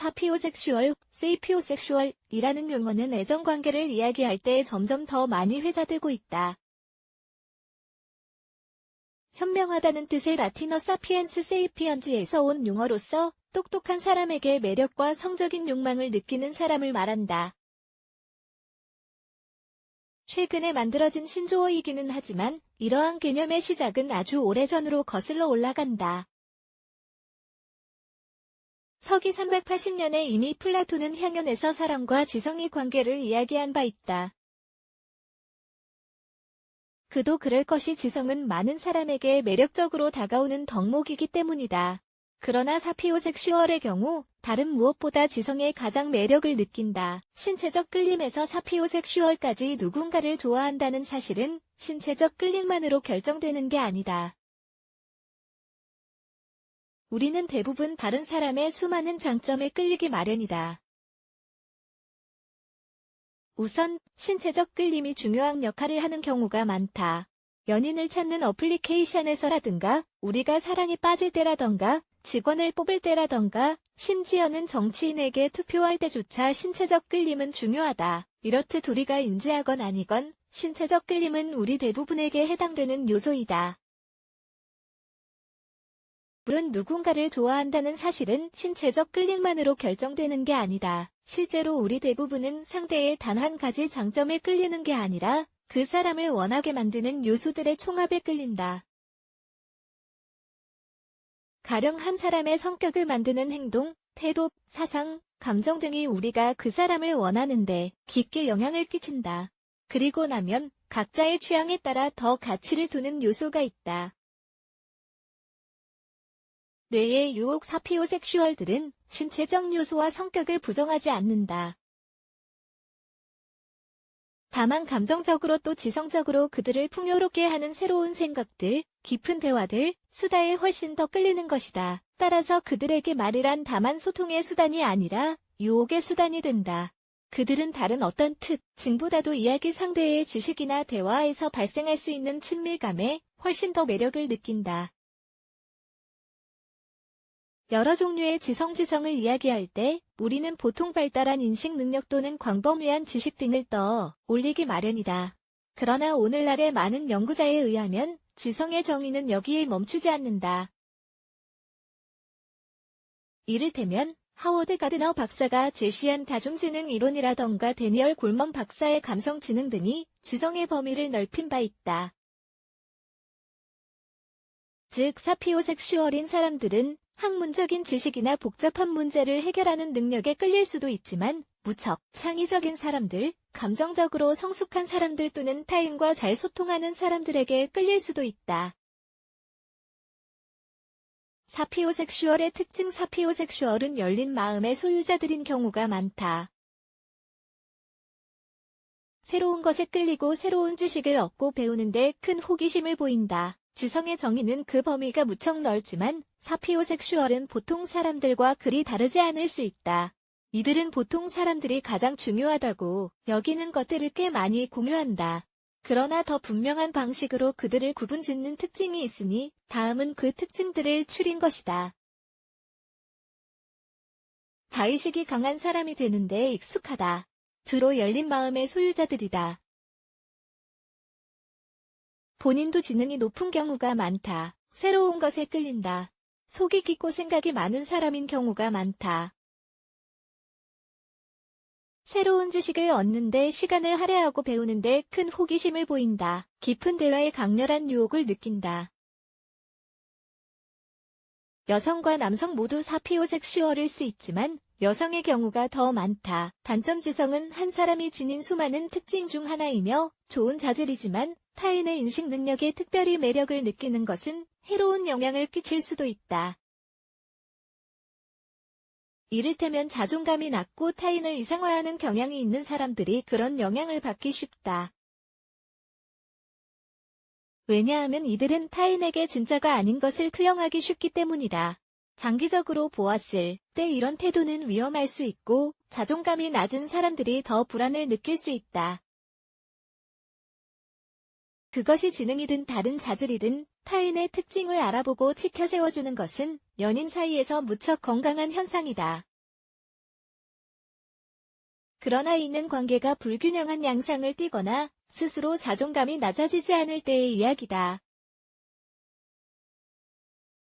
사피오섹슈얼, 세이피오섹슈얼이라는 용어는 애정관계를 이야기할 때 점점 더 많이 회자되고 있다. 현명하다는 뜻의 라틴어 사피엔스 세이피언즈에서 온 용어로서 똑똑한 사람에게 매력과 성적인 욕망을 느끼는 사람을 말한다. 최근에 만들어진 신조어이기는 하지만 이러한 개념의 시작은 아주 오래전으로 거슬러 올라간다. 서기 380년에 이미 플라톤은 향연에서 사람과 지성의 관계를 이야기한 바 있다. 그도 그럴 것이 지성은 많은 사람에게 매력적으로 다가오는 덕목이기 때문이다. 그러나 사피오섹슈얼의 경우 다른 무엇보다 지성에 가장 매력을 느낀다. 신체적 끌림에서 사피오섹슈얼까지 누군가를 좋아한다는 사실은 신체적 끌림만으로 결정되는 게 아니다. 우리는 대부분 다른 사람의 수많은 장점에 끌리기 마련이다. 우선 신체적 끌림이 중요한 역할을 하는 경우가 많다. 연인을 찾는 어플리케이션에서라든가 우리가 사랑에 빠질 때라던가 직원을 뽑을 때라던가 심지어는 정치인에게 투표할 때조차 신체적 끌림은 중요하다. 이렇듯 우리가 인지하건 아니건 신체적 끌림은 우리 대부분에게 해당되는 요소이다. 물론 누군가를 좋아한다는 사실은 신체적 끌림만으로 결정되는 게 아니다. 실제로 우리 대부분은 상대의 단 한 가지 장점에 끌리는 게 아니라 그 사람을 원하게 만드는 요소들의 총합에 끌린다. 가령 한 사람의 성격을 만드는 행동, 태도, 사상, 감정 등이 우리가 그 사람을 원하는데 깊게 영향을 끼친다. 그리고 나면 각자의 취향에 따라 더 가치를 두는 요소가 있다. 뇌의 유혹 사피오섹슈얼들은 신체적 요소와 성격을 부정하지 않는다. 다만 감정적으로 또 지성적으로 그들을 풍요롭게 하는 새로운 생각들, 깊은 대화들, 수다에 훨씬 더 끌리는 것이다. 따라서 그들에게 말이란 다만 소통의 수단이 아니라 유혹의 수단이 된다. 그들은 다른 어떤 특징보다도 이야기 상대의 지식이나 대화에서 발생할 수 있는 친밀감에 훨씬 더 매력을 느낀다. 여러 종류의 지성을 이야기할 때 우리는 보통 발달한 인식 능력 또는 광범위한 지식 등을 떠올리기 마련이다. 그러나 오늘날의 많은 연구자에 의하면 지성의 정의는 여기에 멈추지 않는다. 이를테면 하워드 가드너 박사가 제시한 다중지능 이론이라던가 데니얼 골먼 박사의 감성지능 등이 지성의 범위를 넓힌 바 있다. 즉 사피오섹슈얼인 사람들은 학문적인 지식이나 복잡한 문제를 해결하는 능력에 끌릴 수도 있지만 무척 창의적인 사람들, 감정적으로 성숙한 사람들 또는 타인과 잘 소통하는 사람들에게 끌릴 수도 있다. 사피오섹슈얼의 특징 사피오섹슈얼은 열린 마음의 소유자들인 경우가 많다. 새로운 것에 끌리고 새로운 지식을 얻고 배우는 데 큰 호기심을 보인다. 지성의 정의는 그 범위가 무척 넓지만 사피오섹슈얼은 보통 사람들과 그리 다르지 않을 수 있다. 이들은 보통 사람들이 가장 중요하다고 여기는 것들을 꽤 많이 공유한다. 그러나 더 분명한 방식으로 그들을 구분짓는 특징이 있으니 다음은 그 특징들을 추린 것이다. 자의식이 강한 사람이 되는 데 익숙하다. 주로 열린 마음의 소유자들이다. 본인도 지능이 높은 경우가 많다. 새로운 것에 끌린다. 속이 깊고 생각이 많은 사람인 경우가 많다. 새로운 지식을 얻는데 시간을 할애하고 배우는데 큰 호기심을 보인다. 깊은 대화에 강렬한 유혹을 느낀다. 여성과 남성 모두 사피오섹슈얼일 수 있지만 여성의 경우가 더 많다. 단점 지성은 한 사람이 지닌 수많은 특징 중 하나이며 좋은 자질이지만 타인의 인식 능력에 특별히 매력을 느끼는 것은 해로운 영향을 끼칠 수도 있다. 이를테면 자존감이 낮고 타인을 이상화하는 경향이 있는 사람들이 그런 영향을 받기 쉽다. 왜냐하면 이들은 타인에게 진짜가 아닌 것을 투영하기 쉽기 때문이다. 장기적으로 보았을 때 이런 태도는 위험할 수 있고 자존감이 낮은 사람들이 더 불안을 느낄 수 있다. 그것이 지능이든 다른 자질이든 타인의 특징을 알아보고 치켜 세워주는 것은 연인 사이에서 무척 건강한 현상이다. 그러나 이는 관계가 불균형한 양상을 띠거나 스스로 자존감이 낮아지지 않을 때의 이야기다.